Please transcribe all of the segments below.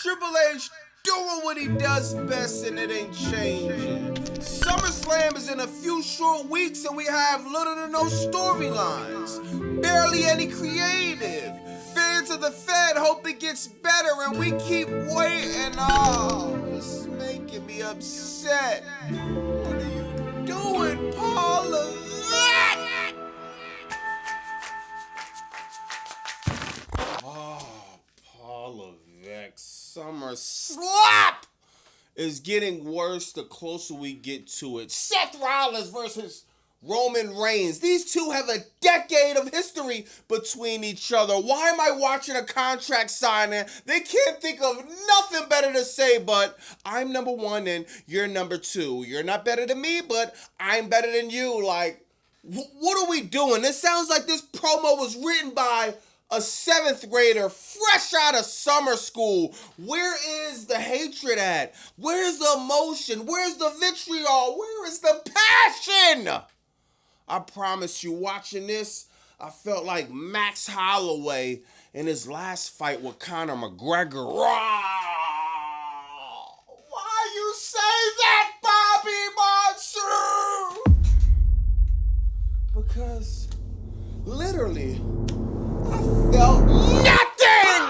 Triple H doing what he does best and it ain't changing. SummerSlam is in a few short weeks and we have little to no storylines. Barely any creative. Fans of the Fed hope it gets better and we keep waiting. Oh, this is making me upset. What are you doing, Paula? Paula Vex, Summer Slap is getting worse the closer we get to it. Seth Rollins versus Roman Reigns. These two have a decade of history between each other. Why am I watching a contract signing? They can't think of nothing better to say but, I'm number one and you're number two. You're not better than me, but I'm better than you. Like, what are we doing? This sounds like this promo was written by a 7th grader fresh out of summer school. Where is the hatred at? Where's the emotion? Where's the vitriol? Where is the passion? I promise you, watching this, I felt like Max Holloway in his last fight with Conor McGregor. Why you say that, Bobby Monsoon? Because literally, I felt nothing!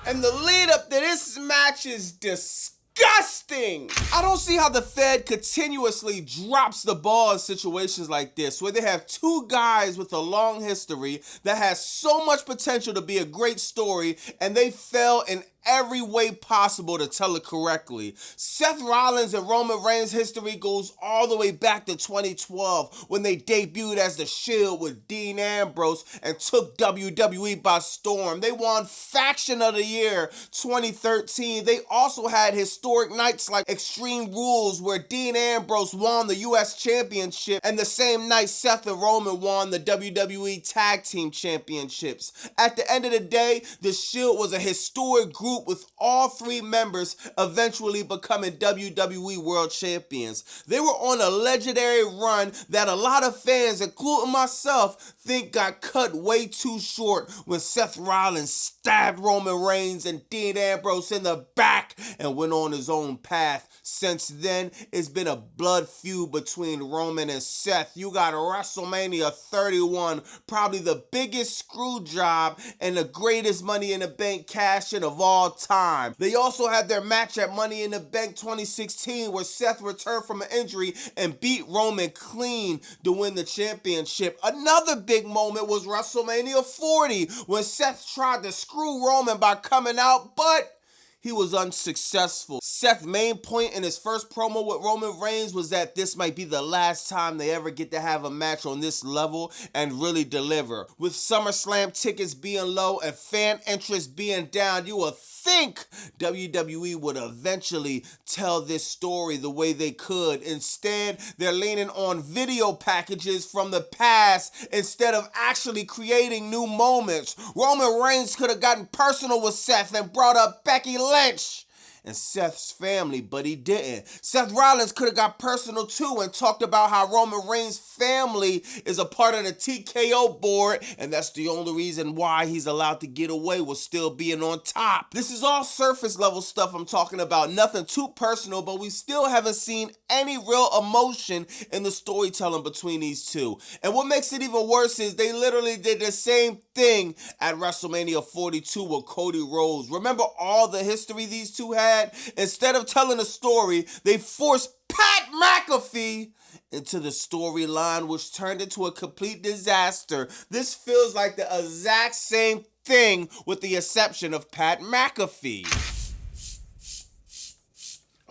And the lead up to this match is disgusting. I don't see how the Fed continuously drops the ball in situations like this, where they have two guys with a long history that has so much potential to be a great story, and they fail in every way possible to tell it correctly. Seth Rollins and Roman Reigns' history goes all the way back to 2012 when they debuted as The Shield with Dean Ambrose and took WWE by storm. They won Faction of the Year 2013. They also had historic nights like Extreme Rules where Dean Ambrose won the US Championship, and the same night Seth and Roman won the WWE Tag Team Championships. At the end of the day, The Shield was a historic group with all three members eventually becoming WWE World Champions. They were on a legendary run that a lot of fans, including myself, think got cut way too short when Seth Rollins stabbed Roman Reigns and Dean Ambrose in the back and went on his own path. Since then, it's been a blood feud between Roman and Seth. You got WrestleMania 31, probably the biggest screw job and the greatest Money in the Bank cash-in of all time. They also had their match at Money in the Bank 2016 where Seth returned from an injury and beat Roman clean to win the championship. Another big moment was WrestleMania 40 when Seth tried to screw Roman by coming out, but he was unsuccessful. Seth's main point in his first promo with Roman Reigns was that this might be the last time they ever get to have a match on this level and really deliver. With SummerSlam tickets being low and fan interest being down, you would think WWE would eventually tell this story the way they could. Instead, they're leaning on video packages from the past instead of actually creating new moments. Roman Reigns could have gotten personal with Seth and brought up Becky Lynch and Seth's family, but he didn't. Seth Rollins could have got personal too and talked about how Roman Reigns' family is a part of the TKO board, and that's the only reason why he's allowed to get away with still being on top. This is all surface level stuff I'm talking about, nothing too personal, but we still haven't seen any real emotion in the storytelling between these two. And what makes it even worse is they literally did the same thing at WrestleMania 42 with Cody Rhodes. Remember all the history these two had? Instead of telling a story, they forced Pat McAfee into the storyline, which turned into a complete disaster. This feels like the exact same thing with the exception of Pat McAfee.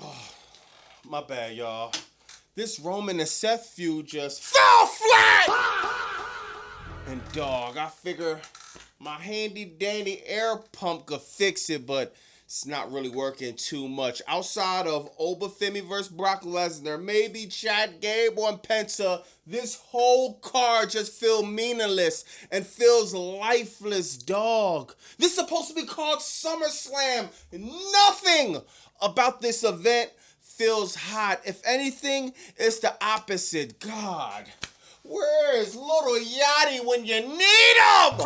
Oh, my bad, y'all. This Roman and Seth feud just fell flat! And dog, I figure my handy dandy air pump could fix it, but it's not really working too much. Outside of Femi versus Brock Lesnar, maybe Chad Gable and Penta, this whole card just feels meaningless and feels lifeless, dog. This is supposed to be called SummerSlam. Nothing about this event feels hot. If anything, it's the opposite. God, where is Little Yachty when you need him?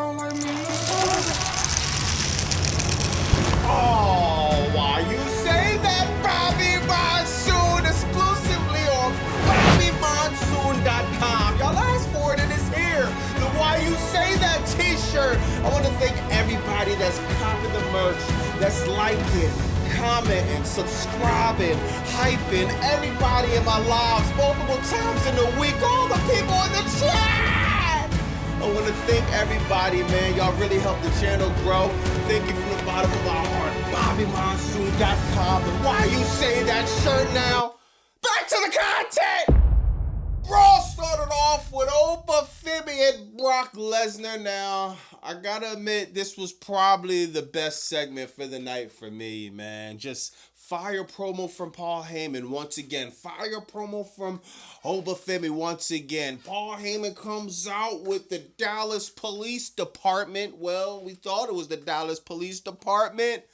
Oh. you say that t-shirt? I want to thank everybody that's copping the merch, that's liking, commenting, subscribing, hyping, everybody in my lives multiple times in the week, all the people in the chat. I want to thank everybody, man. Y'all really helped the channel grow. Thank you from the bottom of my heart. BobbyMonsoon.com. And why you say that shirt now? Back to the content! Raw started off with Femi and Brock Lesnar. Now, I gotta admit, this was probably the best segment for the night for me, man. Just fire promo from Paul Heyman once again. Fire promo from Femi once again. Paul Heyman comes out with the Dallas Police Department. Well, we thought it was the Dallas Police Department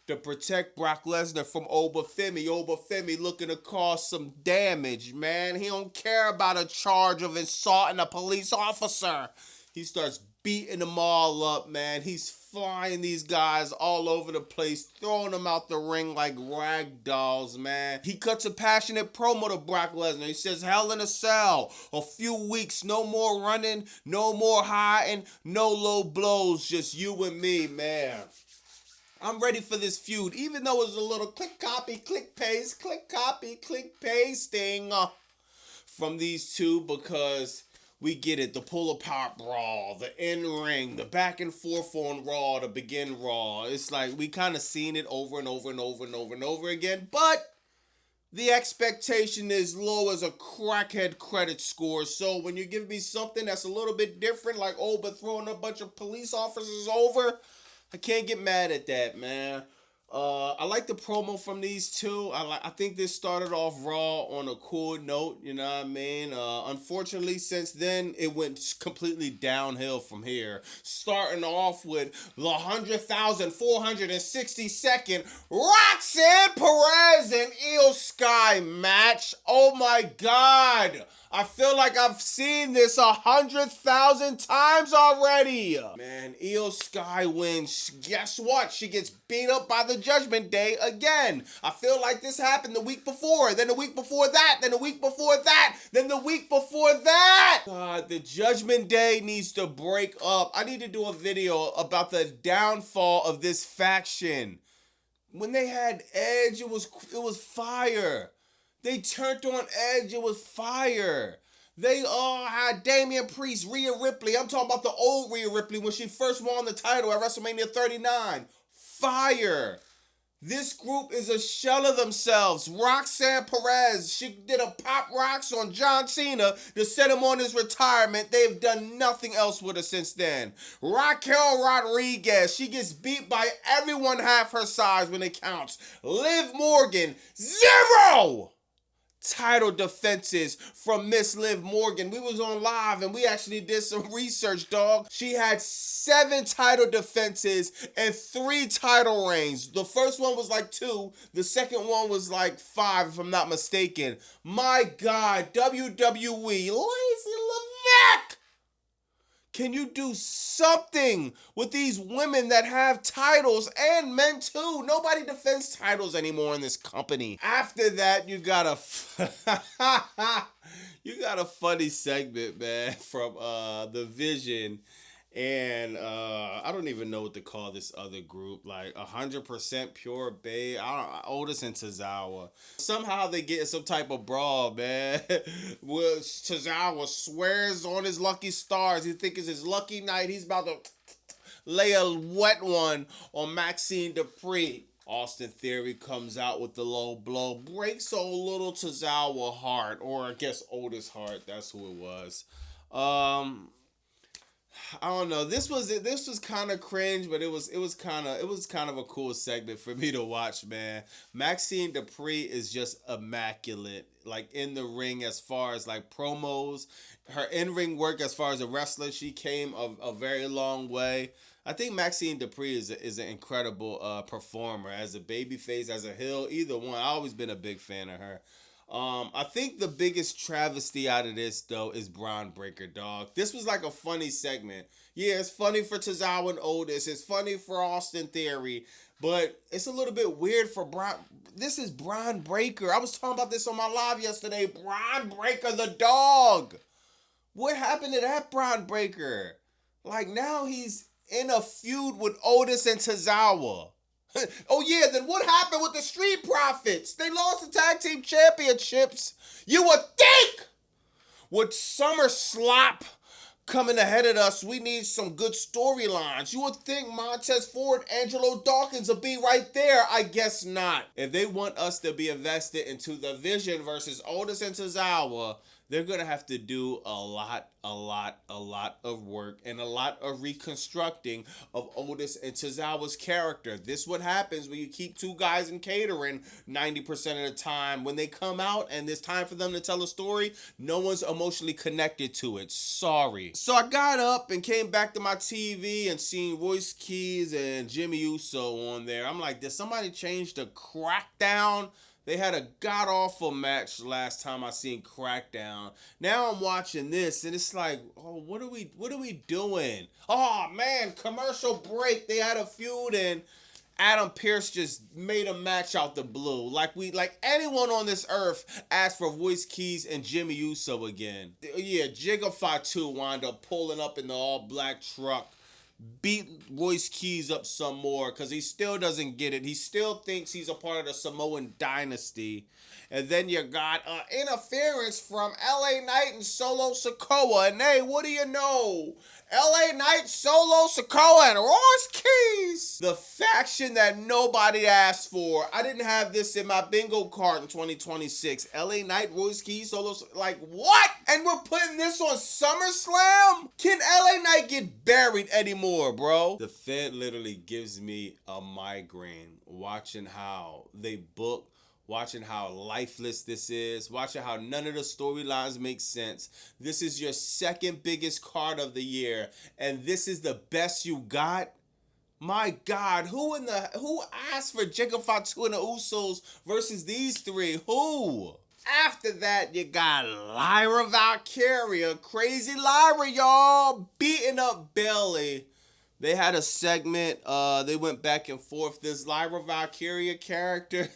to protect Brock Lesnar from Femi. Femi looking to cause some damage, man. He don't care about a charge of assaulting a police officer. He starts beating them all up, man. He's flying these guys all over the place, throwing them out the ring like rag dolls, man. He cuts a passionate promo to Brock Lesnar. He says, Hell in a Cell. A few weeks, no more running, no more hiding, no low blows, just you and me, man. I'm ready for this feud, even though it's a little click, copy, click, paste, click, copy, click, pasting from these two, because we get it. The pull-apart brawl, the in-ring, the back and forth on Raw to begin Raw. It's like we kind of seen it over and over and over and over and over again, but the expectation is low as a crackhead credit score. So when you give me something that's a little bit different, like, but throwing a bunch of police officers over, I can't get mad at that, man. I like the promo from these two. I think this started off Raw on a cool note, you know what I mean? Unfortunately, since then, it went completely downhill from here. Starting off with the 100,462nd Roxanne Perez and Io Sky match. Oh my God. I feel like I've seen this 100,000 times already. Man, Io Sky wins. Guess what? She gets beat up by the Judgment Day again. I feel like this happened the week before, then the week before that, then the week before that, then the week before that. God, the Judgment Day needs to break up. I need to do a video about the downfall of this faction. When they had Edge, it was fire. They turned on Edge, it was fire. They had Damian Priest, Rhea Ripley. I'm talking about the old Rhea Ripley when she first won the title at WrestleMania 39. Fire. This group is a shell of themselves. Roxanne Perez, she did a pop rocks on John Cena to set him on his retirement. They've done nothing else with her since then. Raquel Rodriguez, she gets beat by everyone half her size when it counts. Liv Morgan, 0 title defenses from Miss Liv Morgan. We was on live and we actually did some research, dog. She had 7 title defenses and 3 title reigns. The first one was like 2. The second one was like 5, if I'm not mistaken. My God, WWE, Lacey Levesque! Can you do something with these women that have titles, and men too? Nobody defends titles anymore in this company. After that, you got a funny segment, man, from The Vision. And I don't even know what to call this other group, like 100% Pure Bay, Otis and Tozawa. Somehow they get some type of brawl, man. Well, Tozawa swears on his lucky stars. He thinks it's his lucky night. He's about to lay a wet one on Maxine Dupree. Austin Theory comes out with the low blow, breaks old little Tozawa heart, or I guess Otis' heart. That's who it was. I don't know. This was kind of cringe, but it was kind of a cool segment for me to watch, man. Maxine Dupree is just immaculate, like in the ring as far as like promos, her in-ring work as far as a wrestler. She came a very long way. I think Maxine Dupree is an incredible performer as a babyface, as a heel, either one. I've always been a big fan of her. I think the biggest travesty out of this, though, is Bron Breaker, dog. This was like a funny segment. Yeah, it's funny for Tozawa and Otis. It's funny for Austin Theory. But it's a little bit weird for Bron. This is Bron Breaker. I was talking about this on my live yesterday. Bron Breaker, the dog. What happened to that Bron Breaker? Like now he's in a feud with Otis and Tozawa. Oh yeah, then what happened with the Street Profits? They lost the tag team championships. You would think with SummerSlam coming ahead of us, we need some good storylines. You would think Montez Ford, Angelo Dawkins will be right there. I guess not. If they want us to be invested into the Vision versus Otis and Tozawa, they're going to have to do a lot of work and a lot of reconstructing of Otis and Tozawa's character. This is what happens when you keep two guys in catering 90% of the time. When they come out and it's time for them to tell a story, no one's emotionally connected to it. Sorry. So I got up and came back to my TV and seen Royce Keys and Jimmy Uso on there. I'm like, did somebody change the Crackdown? They had a god-awful match last time I seen Crackdown. Now I'm watching this, and it's like, oh, what are we doing? Oh, man, commercial break. They had a feud, and Adam Pearce just made a match out the blue. Like anyone on this earth asked for Royce Keys and Jimmy Uso again. Yeah, Jigga Fatu wound up pulling up in the all-black truck. Beat Royce Keys up some more because he still doesn't get it. He still thinks he's a part of the Samoan dynasty. And then you got interference from LA Knight and Solo Sikoa. And hey, what do you know? LA Knight, Solo Sikoa, and Royce Keys. The faction that nobody asked for. I didn't have this in my bingo card in 2026. LA Knight, Royce Keys, Solo, like what? And we're putting this on SummerSlam? Can LA Knight get buried anymore, bro? The Fed literally gives me a migraine watching how they book, watching how lifeless this is, watching how none of the storylines make sense. This is your second biggest card of the year, and this is the best you got? My God, who asked for Jigga Fatu and the Usos versus these three? Who? After that, you got Lyra Valkyria, Crazy Lyra, y'all, beating up Bayley. They had a segment, they went back and forth. This Lyra Valkyria character,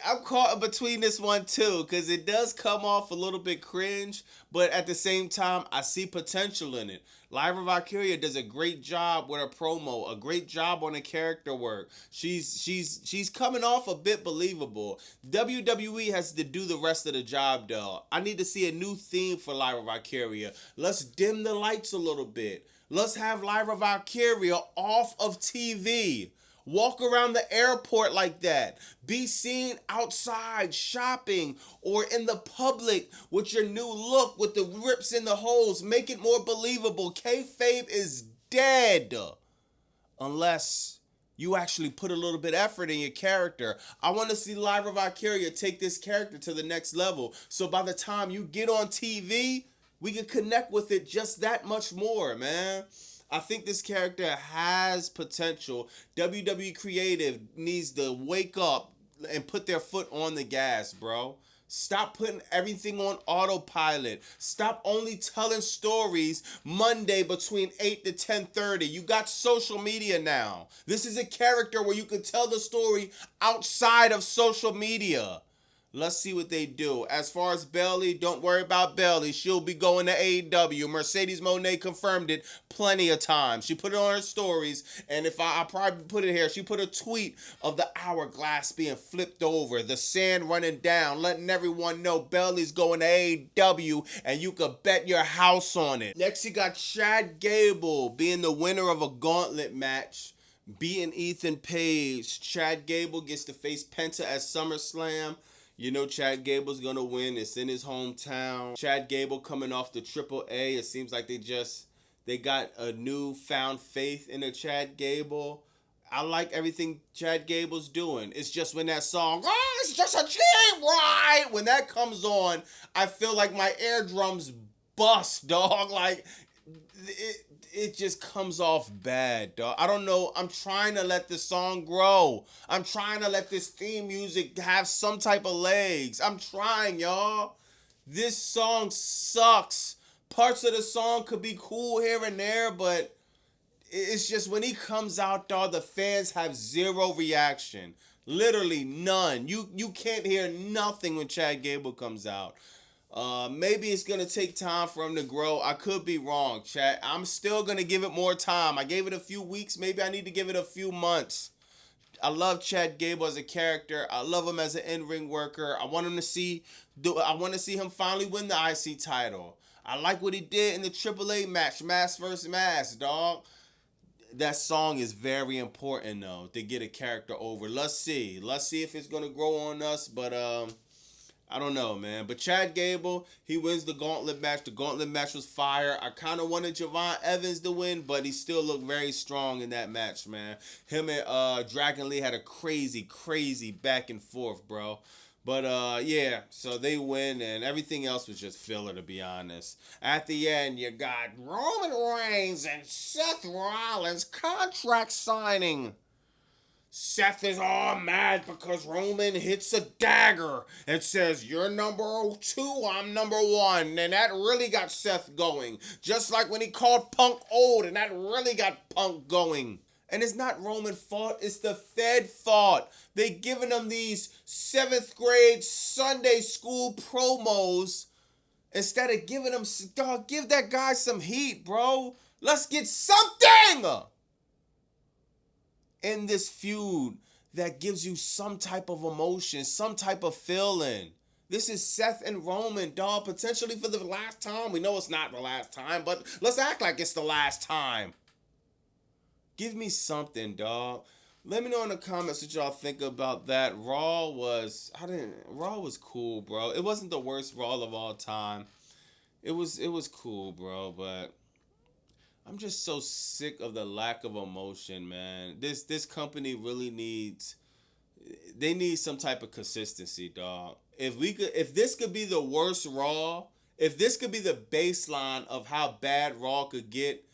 I'm caught between this one too, because it does come off a little bit cringe, but at the same time, I see potential in it. Lyra Valkyria does a great job with her promo, a great job on the character work. She's coming off a bit believable. WWE has to do the rest of the job though. I need to see a new theme for Lyra Valkyria. Let's dim the lights a little bit. Let's have Lyra Valkyria off of TV. Walk around the airport like that. Be seen outside shopping or in the public with your new look with the rips in the holes. Make it more believable. Kayfabe is dead. Unless you actually put a little bit of effort in your character. I want to see Lyra Valkyria take this character to the next level. So by the time you get on TV, we can connect with it just that much more, man. I think this character has potential. WWE Creative needs to wake up and put their foot on the gas, bro. Stop putting everything on autopilot. Stop only telling stories Monday between 8 to 10:30. You got social media now. This is a character where you can tell the story outside of social media. Let's see what they do. As far as Bayley, don't worry about Bayley. She'll be going to AEW. Mercedes Moné confirmed it plenty of times. She put it on her stories, and if I probably put it here, she put a tweet of the hourglass being flipped over, the sand running down, letting everyone know Bayley's going to AEW, and you could bet your house on it. Next, you got Chad Gable being the winner of a Gauntlet match, beating Ethan Page. Chad Gable gets to face Penta at SummerSlam. You know Chad Gable's going to win. It's in his hometown. Chad Gable coming off the AAA. It seems like they got a newfound faith in a Chad Gable. I like everything Chad Gable's doing. It's just when that song, oh, it's just a team, right? When that comes on, I feel like my eardrums bust, dog. Like, it just comes off bad, dog. I don't know. I'm trying to let this song grow. I'm trying to let this theme music have some type of legs. I'm trying, y'all. This song sucks. Parts of the song could be cool here and there, but it's just when he comes out, dog, the fans have zero reaction. Literally none. You can't hear nothing when Chad Gable comes out. Maybe it's going to take time for him to grow. I could be wrong, chat. I'm still going to give it more time. I gave it a few weeks. Maybe I need to give it a few months. I love Chad Gable as a character. I love him as an in-ring worker. I want to see him finally win the IC title. I like what he did in the AAA match, Mask vs. Mask, dog. That song is very important, though, to get a character over. Let's see. Let's see if it's going to grow on us, but I don't know, man. But Chad Gable, he wins the Gauntlet match. The Gauntlet match was fire. I kind of wanted Javon Evans to win, but he still looked very strong in that match, man. Him and Dragon Lee had a crazy back and forth, bro. But, yeah, so they win, and everything else was just filler, to be honest. At the end, you got Roman Reigns and Seth Rollins contract signing. Seth is all mad because Roman hits a dagger and says, "You're number 2, I'm number 1. And that really got Seth going. Just like when he called Punk old, and that really got Punk going. And it's not Roman's fault, it's the Fed fault. They giving him these 7th grade Sunday school promos instead of giving him, dog, give that guy some heat, bro. Let's get something in this feud that gives you some type of emotion, some type of feeling. This is Seth and Roman, dog, potentially for the last time. We know it's not the last time, but let's act like it's the last time. Give me something, dog. Let me know in the comments what y'all think about that. Raw was cool, bro. It wasn't the worst Raw of all time. It was cool, bro, but I'm just so sick of the lack of emotion, man. This company really needs some type of consistency, dog. If this could be the worst Raw, if this could be the baseline of how bad Raw could get,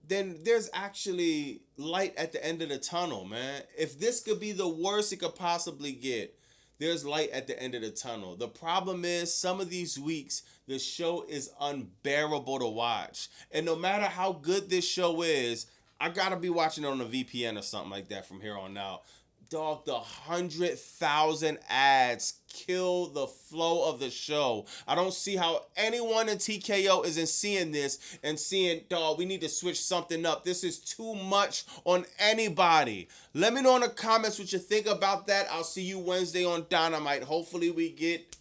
then there's actually light at the end of the tunnel, man. If this could be the worst it could possibly get, there's light at the end of the tunnel. The problem is, some of these weeks, the show is unbearable to watch. And no matter how good this show is, I gotta be watching it on a VPN or something like that from here on out. Dog, the 100,000 ads kill the flow of the show. I don't see how anyone in TKO isn't seeing this and seeing, dog, we need to switch something up. This is too much on anybody. Let me know in the comments what you think about that. I'll see you Wednesday on Dynamite. Hopefully we get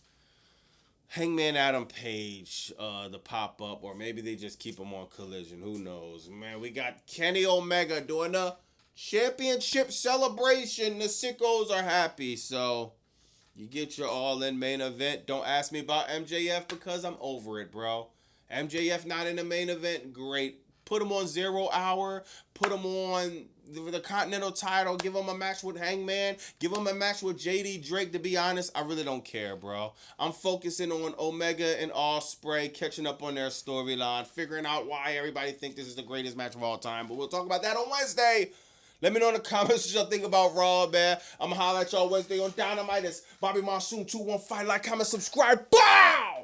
Hangman Adam Page the pop-up, or maybe they just keep him on Collision. Who knows? Man, we got Kenny Omega doing the championship celebration. The sickos are happy, so you get your all-in main event. Don't ask me about MJF because I'm over it, bro. MJF not in the main event, great. Put him on 0 Hour. Put him on the Continental title. Give him a match with Hangman. Give him a match with JD Drake. To be honest, I really don't care, bro. I'm focusing on Omega and Ospreay, catching up on their storyline, figuring out why everybody think this is the greatest match of all time. But we'll talk about that on Wednesday. Let me know in the comments what y'all think about Raw, man. I'm going to holler at y'all Wednesday on Dynamite. It's Bobby Monsoon 215. Like, comment, subscribe. Bow!